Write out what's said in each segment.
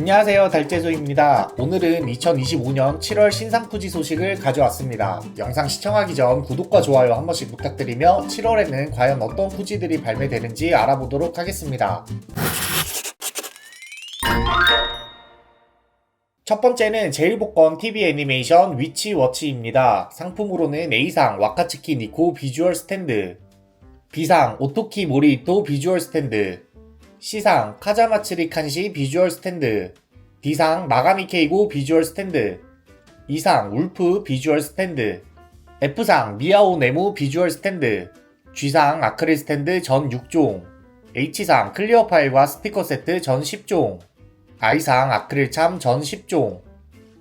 안녕하세요, 달재소입니다. 오늘은 2025년 7월 신상쿠지 소식을 가져왔습니다. 영상 시청하기 전 구독과 좋아요 한 번씩 부탁드리며 7월에는 과연 어떤 쿠지들이 발매되는지 알아보도록 하겠습니다. 첫 번째는 제일복권 TV 애니메이션 위치워치입니다. 상품으로는 A상 와카츠키 니코 비주얼 스탠드, B상 오토키 모리히토 비주얼 스탠드, C상 카자마츠리 칸시 비주얼 스탠드, D상 마가미 케이고 비주얼 스탠드, E상 울프 비주얼 스탠드, F상 미야오 네모 비주얼 스탠드, G상 아크릴 스탠드 전 6종, H상 클리어 파일과 스티커 세트 전 10종, I상 아크릴 참 전 10종.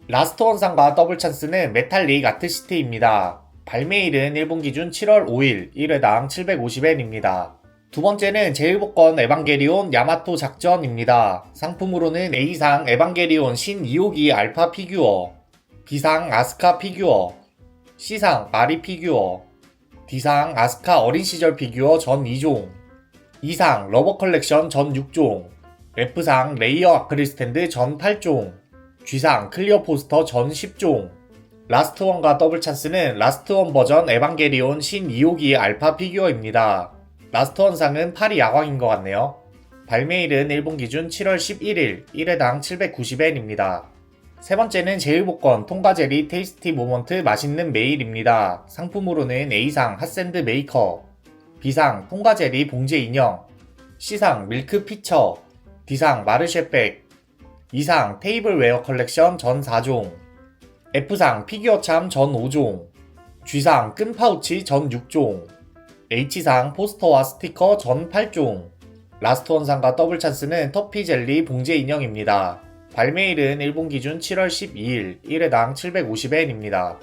라스트원상과 더블찬스는 메탈릭 아트시트입니다. 발매일은 일본 기준 7월 5일, 1회당 750엔입니다. 두 번째는 제일복권 에반게리온 야마토 작전입니다. 상품으로는 A상 에반게리온 신 2호기 알파 피규어, B상 아스카 피규어, C상 마리 피규어, D상 아스카 어린 시절 피규어 전 2종, E상 러버 컬렉션 전 6종, F상 레이어 아크릴 스탠드 전 8종, G상 클리어 포스터 전 10종. 라스트원과 더블찬스는 라스트원 버전 에반게리온 신 2호기 알파 피규어입니다. 라스트원상은 파리 야광인 것 같네요. 발매일은 일본 기준 7월 11일, 1회당 790엔입니다. 세 번째는 제일복권 통과제리 테이스티 모먼트 맛있는 메일입니다. 상품으로는 A상 핫샌드 메이커, B상 통과제리 봉제 인형, C상 밀크 피처, D상 마르쉐백, E상 테이블웨어 컬렉션 전 4종, F상 피규어 참 전 5종, G상 끈 파우치 전 6종, H상 포스터와 스티커 전 8종. 라스트원상과 더블찬스는 터피 젤리 봉제 인형입니다. 발매일은 일본 기준 7월 12일, 1회당 750엔입니다.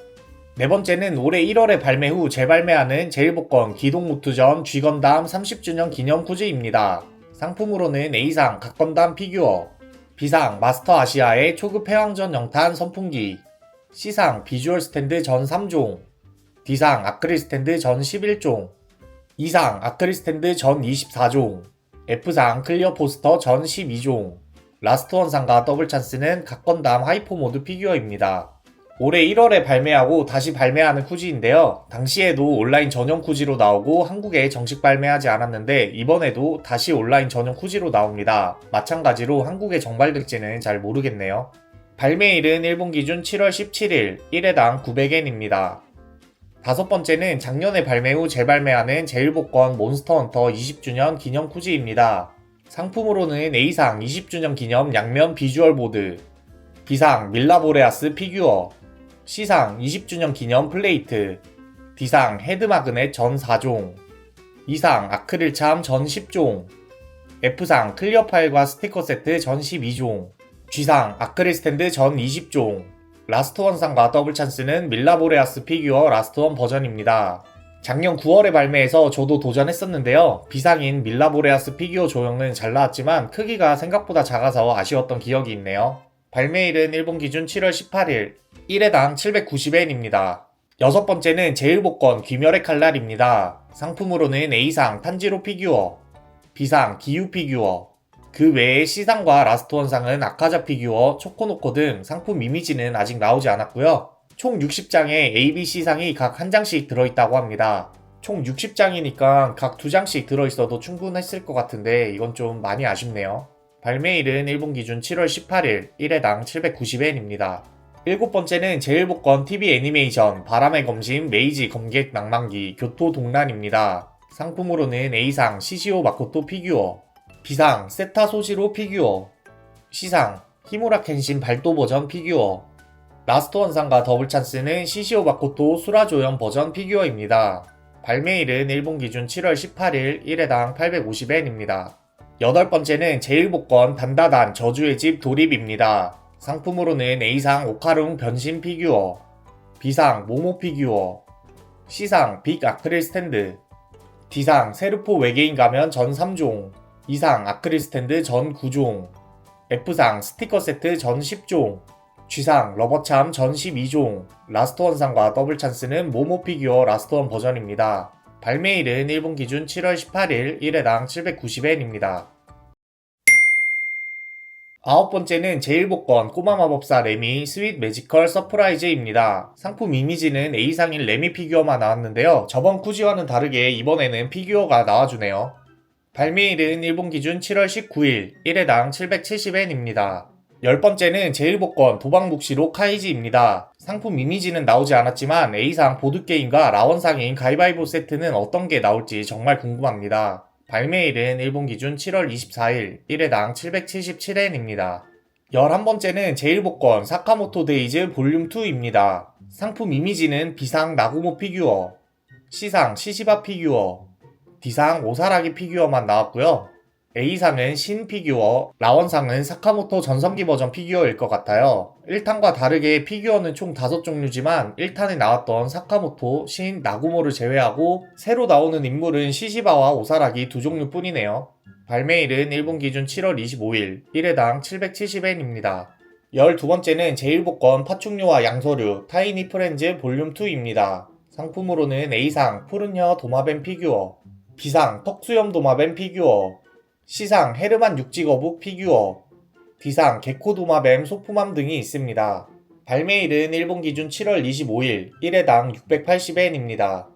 네 번째는 올해 1월에 발매 후 재발매하는 제일복권 기동모투전 G건담 30주년 기념 쿠즈입니다. 상품으로는 A상 각건담 피규어, B상 마스터 아시아의 초급 해왕전 영탄 선풍기, C상 비주얼 스탠드 전 3종, D상 아크릴 스탠드 전 11종, E상 아크릴 스탠드 전 24종, F상 클리어 포스터 전 12종. 라스트원상과 더블찬스는 각건담 하이퍼 모드 피규어입니다. 올해 1월에 발매하고 다시 발매하는 쿠지인데요. 당시에도 온라인 전용 쿠지로 나오고 한국에 정식 발매하지 않았는데 이번에도 다시 온라인 전용 쿠지로 나옵니다. 마찬가지로 한국에 정발될지는 잘 모르겠네요. 발매일은 일본 기준 7월 17일, 1회당 900엔입니다. 다섯 번째는 작년에 발매 후 재발매하는 제일복권 몬스터헌터 20주년 기념 쿠지입니다. 상품으로는 A상 20주년 기념 양면 비주얼 보드, B상 밀라보레아스 피규어, C상 20주년 기념 플레이트, D상 헤드 마그넷 전 4종, E상 아크릴 참 전 10종, F상 클리어 파일과 스티커 세트 전 12종, G상 아크릴 스탠드 전 20종. 라스트원상과 더블찬스는 밀라보레아스 피규어 라스트원 버전입니다. 작년 9월에 발매해서 저도 도전했었는데요. B상인 밀라보레아스 피규어 조형은 잘 나왔지만 크기가 생각보다 작아서 아쉬웠던 기억이 있네요. 발매일은 일본 기준 7월 18일, 1회당 790엔입니다. 여섯 번째는 제일복권 귀멸의 칼날입니다. 상품으로는 A상 탄지로 피규어, B상 기유 피규어, 그 외에 C상과 라스트원상은 아카자 피규어, 초코노코 등 상품 이미지는 아직 나오지 않았고요. 총 60장에 A, B, C상이 각 한 장씩 들어있다고 합니다. 총 60장이니까 각 2장씩 들어있어도 충분했을 것 같은데 이건 좀 많이 아쉽네요. 발매일은 일본 기준 7월 18일, 1회당 790엔입니다. 일곱 번째는 제일복권 TV 애니메이션 바람의 검심 메이지 검객 낭만기 교토 동란입니다. 상품으로는 A상 시시오 마코토 피규어, B상 세타 소시로 피규어, C상 히무라 켄신 발도 버전 피규어. 라스트원상과 더블찬스는 시시오 마코토 수라조연 버전 피규어입니다. 발매일은 일본 기준 7월 18일, 1회당 850엔입니다. 여덟 번째는 제일복권 단다단 저주의 집 도립입니다. 상품으로는 A상 오카룽 변신 피규어, B상 모모 피규어, C상 빅 아크릴 스탠드, D상 세르포 외계인 가면 전 3종, E상 아크릴 스탠드 전 9종, F상 스티커 세트 전 10종, G상 러버참 전 12종. 라스트원상과 더블찬스는 모모 피규어 라스트원 버전입니다. 발매일은 일본 기준 7월 18일, 1회당 790엔입니다. 9번째는 제일복권 꼬마마법사 레미 스윗 매지컬 서프라이즈입니다. 상품 이미지는 A상인 레미 피규어만 나왔는데요. 저번 쿠지와는 다르게 이번에는 피규어가 나와주네요. 발매일은 일본 기준 7월 19일, 1회당 770엔입니다. 10번째는 제일복권 도박묵시록 카이지입니다. 상품 이미지는 나오지 않았지만 A상 보드게임과 라원상인 가위바위보 세트는 어떤 게 나올지 정말 궁금합니다. 발매일은 일본 기준 7월 24일, 1회당 777엔입니다. 11번째는 제일복권 사카모토 데이즈 볼륨 2입니다. 상품 이미지는 B상 나구모 피규어, C상 시시바 피규어, D상 오사라기 피규어만 나왔고요. A상은 신 피규어, 라원상은 사카모토 전성기 버전 피규어일 것 같아요. 1탄과 다르게 피규어는 총 5종류지만 1탄에 나왔던 사카모토, 신, 나구모를 제외하고 새로 나오는 인물은 시시바와 오사라기 2종류 뿐이네요. 발매일은 일본 기준 7월 25일, 1회당 770엔입니다. 12번째는 제일복권 파충류와 양서류 타이니 프렌즈 볼륨 2입니다. 상품으로는 A상 푸른혀 도마뱀 피규어, B상 턱수염 도마뱀 피규어, C상 헤르만 육지거북 피규어, D상 개코도마뱀 소품함 등이 있습니다. 발매일은 일본 기준 7월 25일, 1회당 680엔입니다.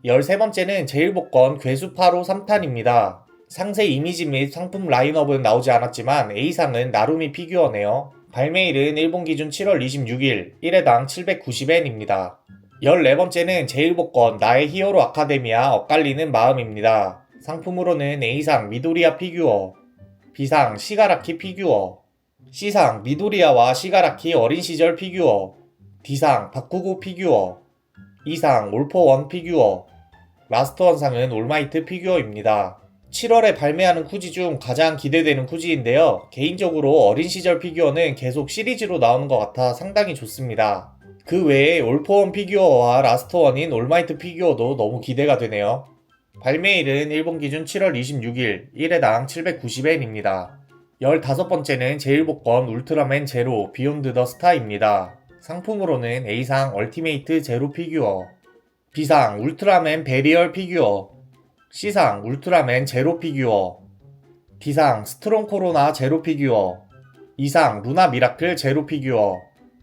13번째는 제일복권 괴수파로 3탄입니다. 상세 이미지 및 상품 라인업은 나오지 않았지만 A상은 나루미 피규어네요. 발매일은 일본 기준 7월 26일, 1회당 790엔입니다. 14번째는 제일복권 나의 히어로 아카데미아 엇갈리는 마음입니다. 상품으로는 A상 미도리아 피규어, B상 시가라키 피규어, C상 미도리아와 시가라키 어린 시절 피규어, D상 바쿠고 피규어, E상 올포원 피규어, 라스트원상은 올마이트 피규어입니다. 7월에 발매하는 쿠지 중 가장 기대되는 쿠지인데요. 개인적으로 어린 시절 피규어는 계속 시리즈로 나오는 것 같아 상당히 좋습니다. 그 외에 올포원 피규어와 라스트원인 올마이트 피규어도 너무 기대가 되네요. 발매일은 일본 기준 7월 26일, 1회당 790엔입니다. 15번째는 제일복권 울트라맨 제로 비욘드 더 스타입니다. 상품으로는 A상 얼티메이트 제로 피규어, B상 울트라맨 베리얼 피규어, C상 울트라맨 제로 피규어, D상 스트롱 코로나 제로 피규어, E상 루나 미라클 제로 피규어,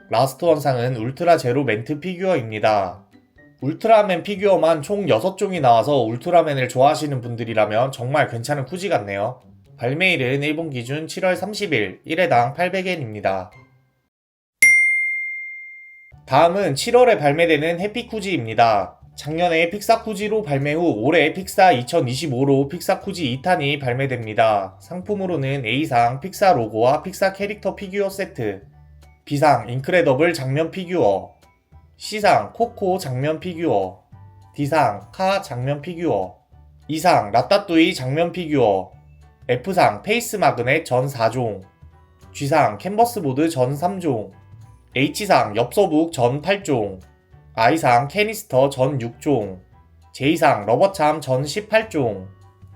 라스트원상은 울트라 제로 멘트 피규어입니다. 울트라맨 피규어만 총 6종이 나와서 울트라맨을 좋아하시는 분들이라면 정말 괜찮은 쿠지 같네요. 발매일은 일본 기준 7월 30일, 1회당 800엔입니다. 다음은 7월에 발매되는 해피쿠지입니다. 작년에 픽사쿠지로 발매 후 올해 픽사 2025로 픽사쿠지 2탄이 발매됩니다. 상품으로는 A상 픽사 로고와 픽사 캐릭터 피규어 세트, B상 인크레더블 장면 피규어, C상 코코 장면 피규어, D상 카 장면 피규어, E상 라따뚜이 장면 피규어, F상 페이스 마그넷 전 4종, G상 캔버스보드 전 3종, H상 엽서북 전 8종, I상 캐니스터 전 6종, J상 러버참 전 18종,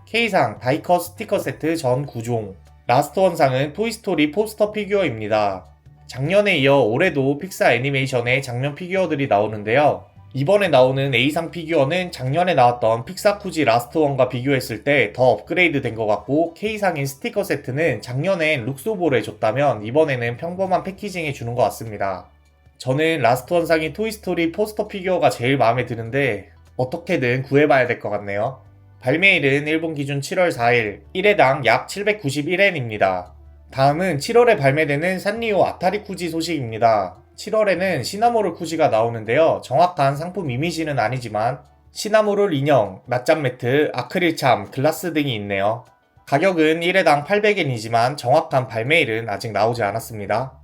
K상 다이커 스티커 세트 전 9종, 라스트원상은 토이스토리 포스터 피규어입니다. 작년에 이어 올해도 픽사 애니메이션의 장면 피규어들이 나오는데요. 이번에 나오는 A상 피규어는 작년에 나왔던 픽사쿠지 라스트원과 비교했을 때 더 업그레이드 된 것 같고, K상인 스티커 세트는 작년엔 룩소볼에 줬다면 이번에는 평범한 패키징에 주는 것 같습니다. 저는 라스트원상인 토이스토리 포스터 피규어가 제일 마음에 드는데 어떻게든 구해봐야 될 것 같네요. 발매일은 일본 기준 7월 4일, 1회당 약 791엔입니다. 다음은 7월에 발매되는 산리오 아타리 쿠지 소식입니다. 7월에는 시나모롤 쿠지가 나오는데요. 정확한 상품 이미지는 아니지만 시나모롤 인형, 낮잠 매트, 아크릴참, 글라스 등이 있네요. 가격은 1회당 800엔이지만 정확한 발매일은 아직 나오지 않았습니다.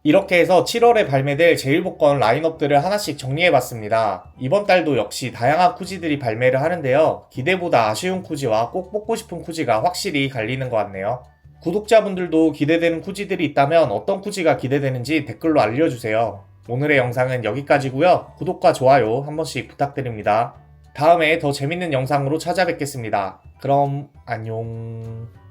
이렇게 해서 7월에 발매될 제일복권 라인업들을 하나씩 정리해봤습니다. 이번 달도 역시 다양한 쿠지들이 발매를 하는데요. 기대보다 아쉬운 쿠지와 꼭 뽑고 싶은 쿠지가 확실히 갈리는 것 같네요. 구독자분들도 기대되는 쿠지들이 있다면 어떤 쿠지가 기대되는지 댓글로 알려주세요. 오늘의 영상은 여기까지고요. 구독과 좋아요 한 번씩 부탁드립니다. 다음에 더 재밌는 영상으로 찾아뵙겠습니다. 그럼 안녕.